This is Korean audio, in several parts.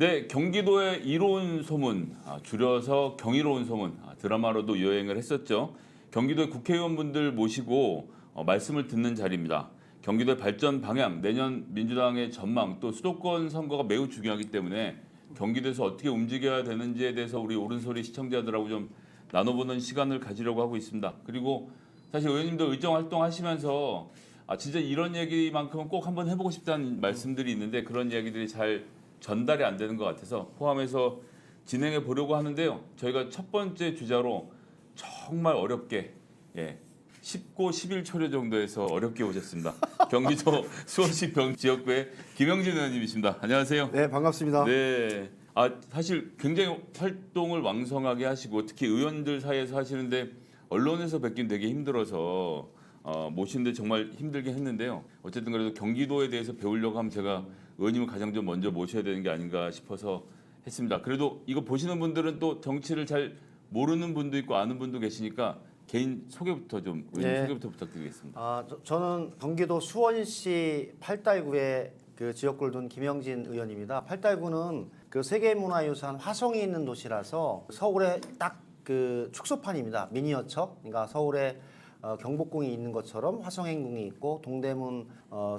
네, 경기도의 이로운 소문, 줄여서 경이로운 소문, 드라마로도 유행을 했었죠. 경기도의 국회의원분들 모시고 말씀을 듣는 자리입니다. 경기도의 발전 방향, 내년 민주당의 전망, 또 수도권 선거가 매우 중요하기 때문에 경기도에서 어떻게 움직여야 되는지에 대해서 우리 오른소리 시청자들하고 좀 나눠보는 시간을 가지려고 하고 있습니다. 그리고 사실 의원님도 의정 활동하시면서 진짜 이런 얘기만큼은 꼭 한번 해보고 싶다는 말씀들이 있는데 그런 이야기들이 잘 전달이 안 되는 것 같아서 포함해서 진행해 보려고 하는데요. 저희가 첫 번째 주자로 정말 어렵게 10고 11초려 정도에서 어렵게 오셨습니다. 경기도 수원시 병지역구의 김영진 의원님이십니다. 안녕하세요. 네, 반갑습니다. 네. 사실 굉장히 활동을 왕성하게 하시고 특히 의원들 사이에서 하시는데 언론에서 뵙긴 되게 힘들어서 모시는데 정말 힘들게 했는데요. 어쨌든 그래도 경기도에 대해서 배우려고 하면 제가 의원님을 가장 좀 먼저 모셔야 되는 게 아닌가 싶어서 했습니다. 그래도 이거 보시는 분들은 또 정치를 잘 모르는 분도 있고 아는 분도 계시니까 개인 소개부터 좀 의원님 소개부터 부탁드리겠습니다. 저는 경기도 수원시 팔달구에 그 지역구를 둔 김영진 의원입니다. 팔달구는 그 세계문화유산 화성이 있는 도시라서 서울에 딱 그 축소판입니다. 미니어처. 그러니까 서울에 경복궁이 있는 것처럼 화성행궁이 있고 동대문,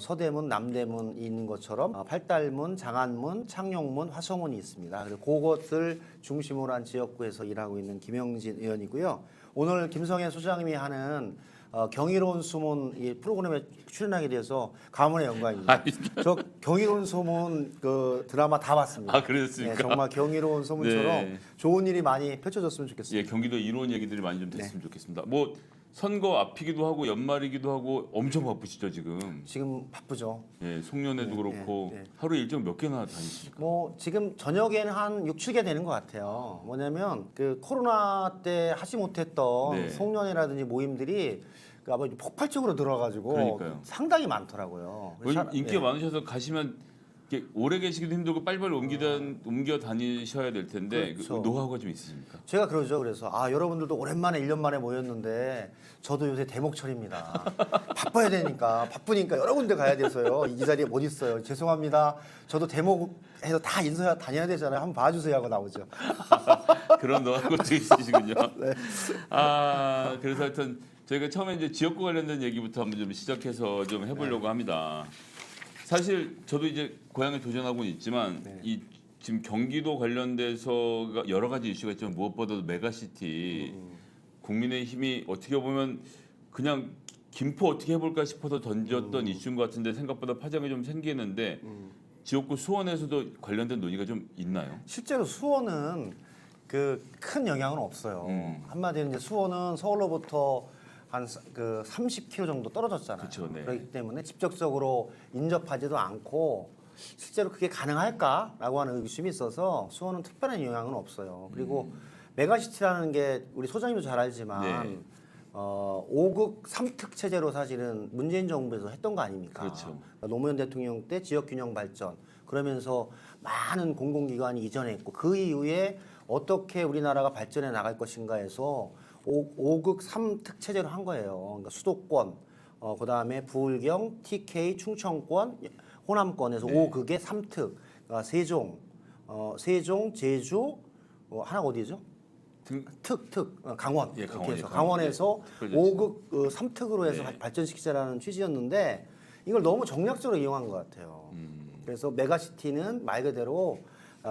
서대문, 남대문이 있는 것처럼 팔달문, 장안문, 창녕문, 화성문이 있습니다. 그래서 그것을 중심으로 한 지역구에서 일하고 있는 김영진 의원이고요. 오늘 김성애 소장님이 하는 경이로운 소문 이 프로그램에 출연하게 돼서 가문의 영광입니다. 저 경이로운 소문 그 드라마 다 봤습니다. 그러셨습니까? 네, 정말 경이로운 소문처럼 네. 좋은 일이 많이 펼쳐졌으면 좋겠습니다. 경기도 이로운 얘기들이 많이 좀 됐으면 좋겠습니다. 뭐 선거 앞이기도 하고 연말이기도 하고 엄청 바쁘시죠 지금. 지금 바쁘죠. 송년회도 그렇고 하루 일정 몇 개나 다니십니까? 뭐 지금 저녁에는 한 6, 7개 되는 것 같아요. 뭐냐면 그 코로나 때 하지 못했던 송년회라든지 모임들이 그 아마 폭발적으로 들어가지고 그러니까요. 상당히 많더라고요. 인기가 많으셔서 가시면 이렇게 오래 계시기도 힘들고 빨리빨리 옮겨 다니셔야 될 텐데 그렇죠. 그 노하우가 좀 있으십니까? 제가 그러죠. 그래서 여러분들도 오랜만에 1년 만에 모였는데 저도 요새 대목철입니다. 바빠야 되니까 바쁘니까 여러 군데 가야 돼서요. 이 자리에 못 있어요. 죄송합니다. 저도 대목해서 다 인사 다녀야 되잖아요. 한번 봐주세요 하고 나오죠. 그런 노하우가 좀 있으시군요. 그래서 하여튼 저희가 처음에 이제 지역구 관련된 얘기부터 한번 좀 시작해서 좀 해보려고 합니다. 사실 저도 이제 고향에 도전하고는 있지만 이 지금 경기도 관련돼서 여러 가지 이슈가 있지만 무엇보다도 메가시티 국민의힘이 어떻게 보면 그냥 김포 어떻게 해볼까 싶어서 던졌던 이슈인 것 같은데 생각보다 파장이 좀 생기는데 지역구 수원에서도 관련된 논의가 좀 있나요? 실제로 수원은 그 큰 영향은 없어요. 한마디로 이제 수원은 서울로부터 한 그 30km 정도 떨어졌잖아요. 그쵸, 네. 그렇기 때문에 직접적으로 인접하지도 않고 실제로 그게 가능할까라고 하는 의심이 있어서 수원은 특별한 영향은 없어요. 그리고 메가시티라는 게 우리 소장님도 잘 알지만 5극 3특 체제로 사실은 문재인 정부에서 했던 거 아닙니까? 그렇죠. 그러니까 노무현 대통령 때 지역균형 발전 그러면서 많은 공공기관이 이전했고 그 이후에 어떻게 우리나라가 발전해 나갈 것인가 해서 5극 3특 체제로 한 거예요. 그러니까 수도권, 그다음에 부울경, TK, 충청권, 호남권에서 5극의 3특. 그러니까 세종, 제주, 하나가 어디죠? 강원. 이렇게 해서 강원에서 5극 3특으로 해서 발전시키자라는 취지였는데 이걸 너무 정략적으로 이용한 것 같아요. 그래서 메가시티는 말 그대로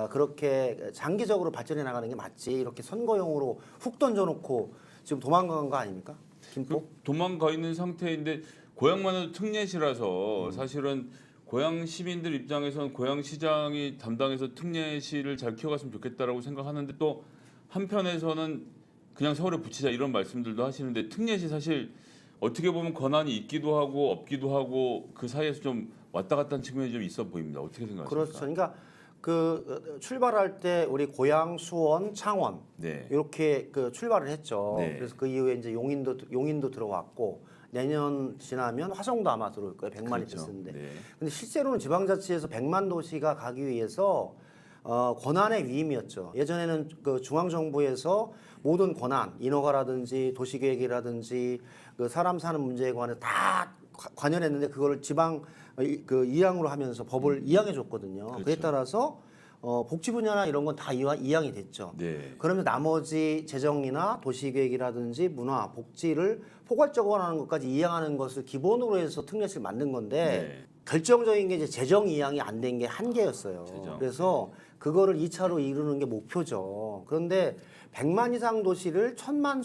그렇게 장기적으로 발전해 나가는 게 맞지 이렇게 선거용으로 훅 던져놓고 지금 도망간 거 아닙니까? 김포? 도망가 있는 상태인데 고향만 해도 특례시라서 사실은 고향 시민들 입장에서는 고향시장이 담당해서 특례시를 잘 키워갔으면 좋겠다라고 생각하는데 또 한편에서는 그냥 서울에 붙이자 이런 말씀들도 하시는데 특례시 사실 어떻게 보면 권한이 있기도 하고 없기도 하고 그 사이에서 좀 왔다 갔다 하는 측면이 좀 있어 보입니다. 어떻게 생각하십니까? 그렇죠. 그러니까 그 출발할 때 우리 고양, 수원, 창원 이렇게 그 출발을 했죠. 그래서 그 이후에 이제 용인도 들어왔고 내년 지나면 화성도 아마 들어올 거예요. 100만이 됐는데. 근데 실제로는 지방자치에서 100만 도시가 가기 위해서 권한의 위임이었죠. 예전에는 그 중앙정부에서 모든 권한, 인허가라든지 도시계획이라든지 그 사람 사는 문제에 관해 다 관여했는데 그거를 지방 그 이양으로 하면서 법을 이양해 줬거든요. 그에 따라서 복지 분야나 이런 건 다 이양이 됐죠. 네. 그러면 나머지 재정이나 도시계획이라든지 문화, 복지를 포괄적으로 하는 것까지 이양하는 것을 기본으로 해서 특례시를 만든 건데 네. 결정적인 게 이제 재정 이양이 안 된 게 한계였어요. 재정. 그래서 그거를 2차로 이루는 게 목표죠. 그런데 100만 이상 도시를 천만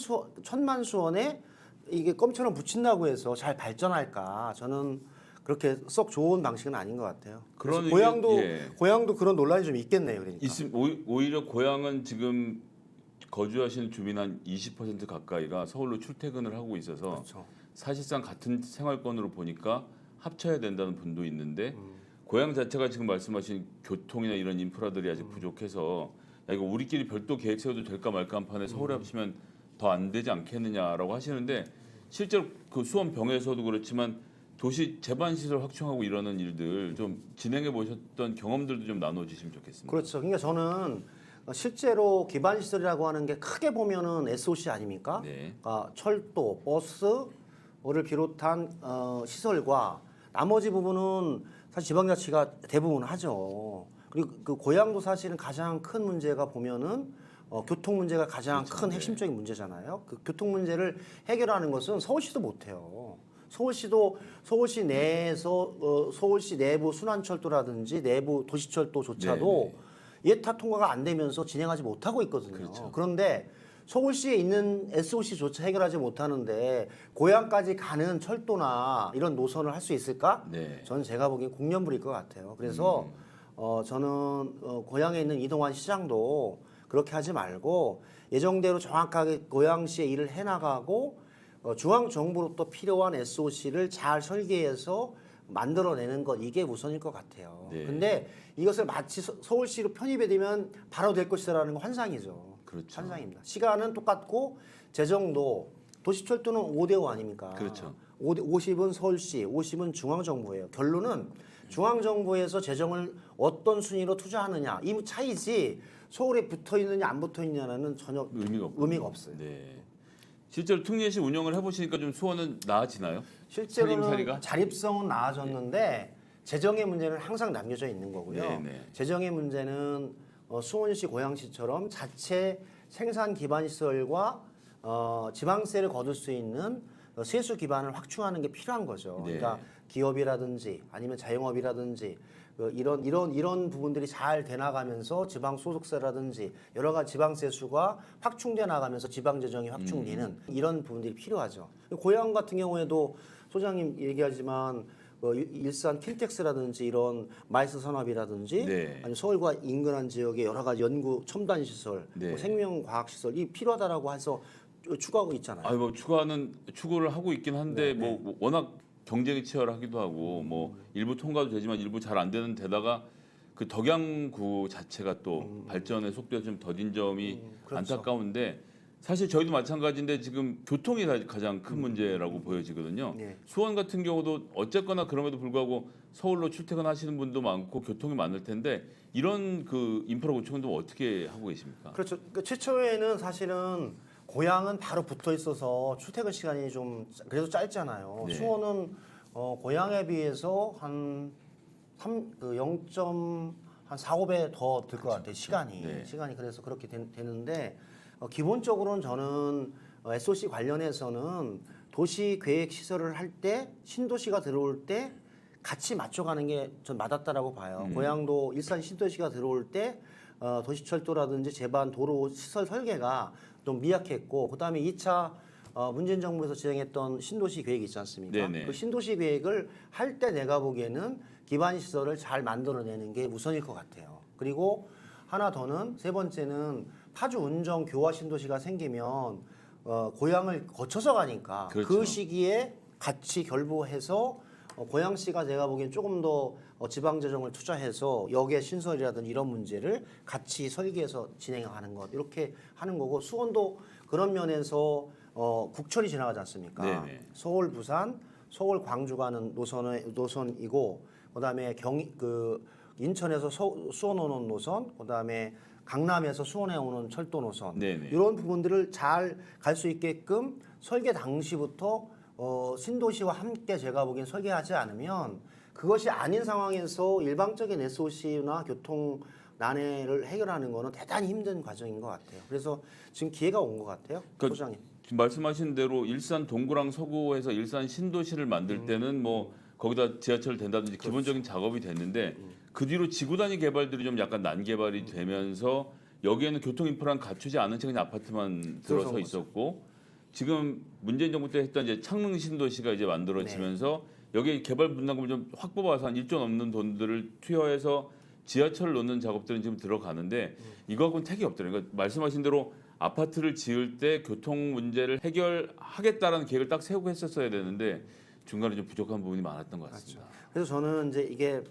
수원에 이게 껌처럼 붙인다고 해서 잘 발전할까? 저는 그렇게 썩 좋은 방식은 아닌 것 같아요. 그래서 그런 고향도 의견, 예. 고향도 그런 논란이 좀 있겠네요. 그러니까. 오히려 고향은 지금 거주하시는 주민 한 20% 가까이가 서울로 출퇴근을 하고 있어서 그렇죠. 사실상 같은 생활권으로 보니까 합쳐야 된다는 분도 있는데 고향 자체가 지금 말씀하신 교통이나 이런 인프라들이 아직 부족해서 야, 이거 우리끼리 별도 계획 세워도 될까 말까 한 판에 서울에 합치면 더 안 되지 않겠느냐라고 하시는데 실제로 그 수원 병에서도 그렇지만 도시 재반 시설 확충하고 이러는 일들 좀 진행해 보셨던 경험들도 좀 나눠 주시면 좋겠습니다. 그렇죠. 그러니까 저는 실제로 기반 시설이라고 하는 게 크게 보면은 SOC 아닙니까? 네. 그러니까 철도, 버스를 비롯한 시설과 나머지 부분은 사실 지방자치가 대부분 하죠. 그리고 그 고향도 사실은 가장 큰 문제가 보면은 교통 문제가 가장 그렇죠. 큰 네. 핵심적인 문제잖아요. 그 교통 문제를 해결하는 것은 서울시도 못해요. 서울시 내에서 서울시 내부 순환철도라든지 내부 도시철도조차도 예타 통과가 안 되면서 진행하지 못하고 있거든요. 그렇죠. 그런데 서울시에 있는 SOC조차 해결하지 못하는데 고향까지 가는 철도나 이런 노선을 할 수 있을까? 네. 저는 제가 보기엔 공연불일 것 같아요. 그래서 저는 고향에 있는 이동환 시장도 그렇게 하지 말고 예정대로 정확하게 고향시에 일을 해나가고 중앙정부로부터 필요한 SOC를 잘 설계해서 만들어내는 것 이게 우선일 것 같아요. 네. 근데 이것을 마치 서울시로 편입이 되면 바로 될 것이라는 건 환상이죠. 그렇죠. 환상입니다. 시간은 똑같고 재정도 도시철도는 5대5 아닙니까? 그렇죠. 50은 서울시, 50은 중앙정부예요. 결론은 중앙정부에서 재정을 어떤 순위로 투자하느냐 이 차이지 서울에 붙어 있느냐 안 붙어 있느냐는 전혀 의미가 없어요. 네. 실제로 특례시 운영을 해보시니까 좀 수원은 나아지나요? 실제로는 살림살이가? 자립성은 나아졌는데 재정의 문제는 항상 남겨져 있는 거고요. 네네. 재정의 문제는 수원시, 고양시처럼 자체 생산 기반 시설과 지방세를 거둘 수 있는 세수 기반을 확충하는 게 필요한 거죠. 네. 그러니까 기업이라든지 아니면 자영업이라든지 이런 부분들이 잘 돼나가면서 지방 소득세라든지 여러 가지 지방 세수가 확충돼 나가면서 지방 재정이 확충되는 이런 부분들이 필요하죠. 고향 같은 경우에도 소장님 얘기하지만 일산 킨텍스라든지 이런 마이스 산업이라든지 네. 아니면 서울과 인근한 지역의 여러 가지 연구 첨단 시설, 네. 생명과학 시설이 필요하다라고 해서 추구하고 있잖아요. 뭐 추구를 하고 있긴 한데 뭐 워낙 경쟁이 치열하기도 하고 뭐 일부 통과도 되지만 일부 잘 안 되는 데다가 그 덕양구 자체가 또 발전의 속도가 좀 더딘 점이 그렇죠. 안타까운데 사실 저희도 마찬가지인데 지금 교통이 가장 큰 문제라고 보여지거든요. 네. 수원 같은 경우도 어쨌거나 그럼에도 불구하고 서울로 출퇴근하시는 분도 많고 교통이 많을 텐데 이런 그 인프라 구축은 좀 어떻게 하고 계십니까? 그렇죠. 그 최초에는 사실은 고향은 바로 붙어 있어서 출퇴근 시간이 좀 그래도 짧잖아요. 네. 수원은 고향에 비해서 한 0.4, 5배 더 들 것 같아요. 시간이. 네. 시간이 그래서 그렇게 되는데 기본적으로는 저는 SOC 관련해서는 도시 계획 시설을 할 때 신도시가 들어올 때 같이 맞춰가는 게 전 맞았다라고 봐요. 고향도 일산 신도시가 들어올 때 도시철도라든지 제반 도로 시설 설계가 좀 미약했고 그다음에 2차 문재인 정부에서 진행했던 신도시 계획이 있지 않습니까? 네네. 그 신도시 계획을 할 때 내가 보기에는 기반 시설을 잘 만들어내는 게 우선일 것 같아요. 그리고 하나 더는 세 번째는 파주 운정 교화 신도시가 생기면 고향을 거쳐서 가니까 그렇죠. 그 시기에 같이 결부해서 고양시가 제가 보기엔 조금 더 지방 재정을 투자해서 역의 신설이라든지 이런 문제를 같이 설계해서 진행하는 것 이렇게 하는 거고 수원도 그런 면에서 국철이 지나가지 않습니까? 네네. 서울 부산, 서울 광주 가는 노선이고 그다음에 인천에서 수원 오는 노선, 그다음에 강남에서 수원에 오는 철도 노선 네네. 이런 부분들을 잘 갈 수 있게끔 설계 당시부터 신도시와 함께 제가 보기엔 설계하지 않으면 그것이 아닌 상황에서 일방적인 SOC나 교통 난해를 해결하는 거는 대단히 힘든 과정인 것 같아요. 그래서 지금 기회가 온 것 같아요, 소장님. 지금 말씀하신 대로 일산 동구랑 서구에서 일산 신도시를 만들 때는 뭐 거기다 지하철을 된다든지 기본적인 작업이 됐는데 그 뒤로 지구 단위 개발들이 좀 약간 난개발이 되면서 여기에는 교통 인프라는 갖추지 않은 채 그냥 아파트만 들어서 있었고 지금 문재인 정부 때 했던 이제 창릉 신도시가 이제 만들어지면서 여기 개발 분담금을 좀 확 뽑아서 한 1조 넘는 돈들을 투여해서 지하철을 놓는 작업들은 지금 들어가는데 이거하고는 택이 없더라고요. 그러니까 말씀하신 대로 아파트를 지을 때 교통 문제를 해결하겠다라는 계획을 딱 세우고 했었어야 되는데 중간에 좀 부족한 부분이 많았던 것 같습니다. 그래서 저는 이제 이게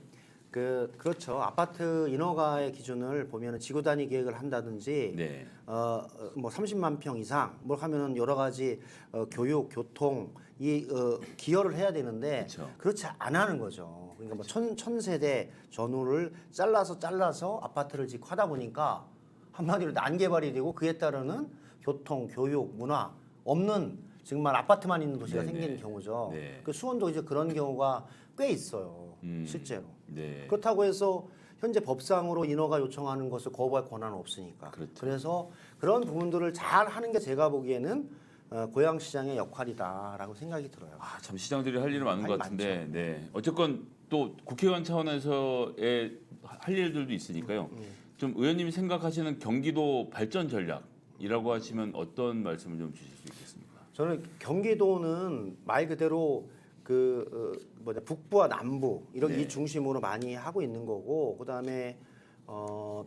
그렇죠. 아파트 인허가의 기준을 보면은 지구 단위 계획을 한다든지 네. 뭐 30만 평 이상 뭘 하면은 여러 가지 교육, 교통 기여를 해야 되는데 그쵸. 그렇지 안 하는 거죠. 그러니까 뭐 천세대 전후를 잘라서 아파트를 짓고 하다 보니까 한마디로 난개발이 되고 그에 따르는 교통, 교육, 문화 없는 정말 아파트만 있는 도시가 네네. 생기는 경우죠. 네. 그 수원도 이제 그런 경우가 꽤 있어요. 실제로. 네. 그렇다고 해서 현재 법상으로 인허가 요청하는 것을 거부할 권한은 없으니까. 그렇죠. 그래서 그런 부분들을 잘 하는 게 제가 보기에는 고양시장의 역할이다라고 생각이 들어요. 아, 참 시장들이 할 일이 많은 할 것 일이 같은데, 많죠. 네. 어쨌건 또 국회의원 차원에서의 할 일들도 있으니까요. 좀 의원님이 생각하시는 경기도 발전 전략이라고 하시면 어떤 말씀을 좀 주실 수 있겠습니까? 저는 경기도는 말 그대로 북부와 남부 이런 네. 이 중심으로 많이 하고 있는 거고 그다음에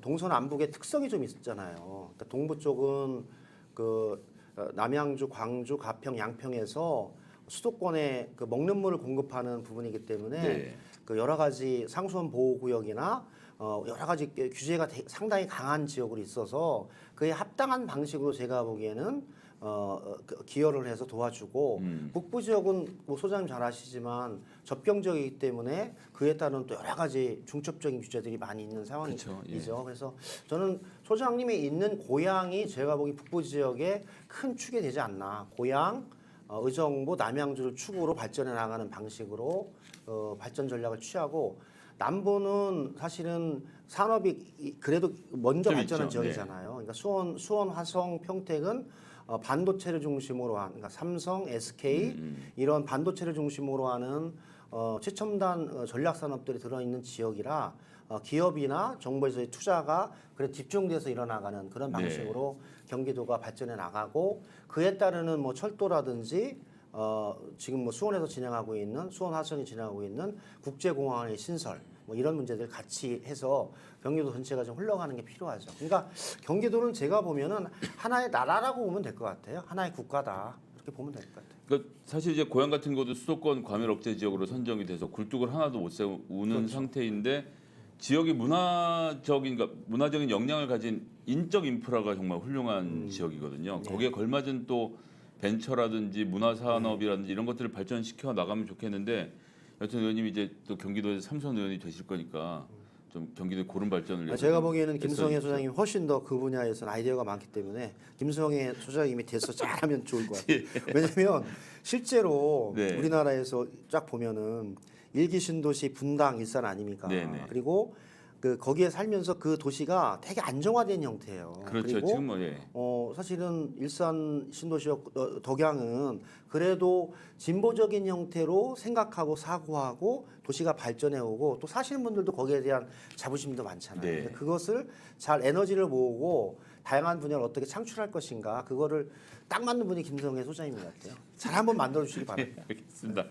동서남북의 특성이 좀 있잖아요. 그러니까 동부 쪽은 남양주, 광주, 가평, 양평에서 수도권에 먹는 물을 공급하는 부분이기 때문에 네. 여러 가지 상수원 보호구역이나 여러 가지 규제가 상당히 강한 지역으로 있어서 그에 합당한 방식으로 제가 보기에는 기여를 해서 도와주고 북부 지역은 뭐 소장님 잘 아시지만 접경 지역이기 때문에 그에 따른 또 여러 가지 중첩적인 규제들이 많이 있는 상황이죠. 그렇죠. 예. 그래서 저는 소장님이 있는 고향이 제가 보기 북부 지역의 큰 축이 되지 않나. 고향, 의정부, 남양주를 축으로 발전해 나가는 방식으로 발전 전략을 취하고 남부는 사실은 산업이 그래도 먼저 좀 발전한 있죠. 지역이잖아요. 그러니까 수원, 화성, 평택은 반도체를 중심으로 한 그러니까 삼성, SK 이런 반도체를 중심으로 하는 최첨단 전략 산업들이 들어있는 지역이라 기업이나 정부에서의 투자가 그래 집중돼서 일어나가는 그런 방식으로 경기도가 발전해 나가고 그에 따르는 뭐 철도라든지 지금 뭐 수원 화성이 진행하고 있는 국제공항의 신설 뭐 이런 문제들 같이 해서 경기도 전체가 좀 흘러가는 게 필요하죠. 그러니까 경기도는 제가 보면은 하나의 나라라고 보면 될 것 같아요. 하나의 국가다 이렇게 보면 될 것 같아요. 그러니까 사실 이제 고향 같은 것도 수도권 과밀 억제 지역으로 선정이 돼서 굴뚝을 하나도 못 세우는 그렇죠. 상태인데 지역이 문화적인 역량을 가진 인적 인프라가 정말 훌륭한 지역이거든요. 네. 거기에 걸맞은 또 벤처라든지 문화 산업이라든지 이런 것들을 발전시켜 나가면 좋겠는데 여튼 의원님이 이제 또 경기도에서 삼선 의원이 되실 거니까 좀 경기도의 고른 발전을 위해서 제가 보기에는 김성애 애써 소장님이 훨씬 더 그 분야에서는 아이디어가 많기 때문에 김성애 소장님이 돼서 잘하면 좋을 것 같아요. 왜냐하면 실제로 네. 우리나라에서 쫙 보면은 일기 신도시 분당 일산 아닙니까? 네네. 그리고 거기에 살면서 그 도시가 되게 안정화된 형태예요. 그렇죠. 그리고 지금 뭐 예. 사실은 일산 신도시역 덕양은 그래도 진보적인 형태로 생각하고 사고하고 도시가 발전해 오고 또 사시는 분들도 거기에 대한 자부심도 많잖아요. 네. 근데 그것을 잘 에너지를 모으고 다양한 분야를 어떻게 창출할 것인가 그거를 딱 맞는 분이 김성애 소장님 같아요. 잘 한번 만들어 주시기 바랍니다. 알겠습니다.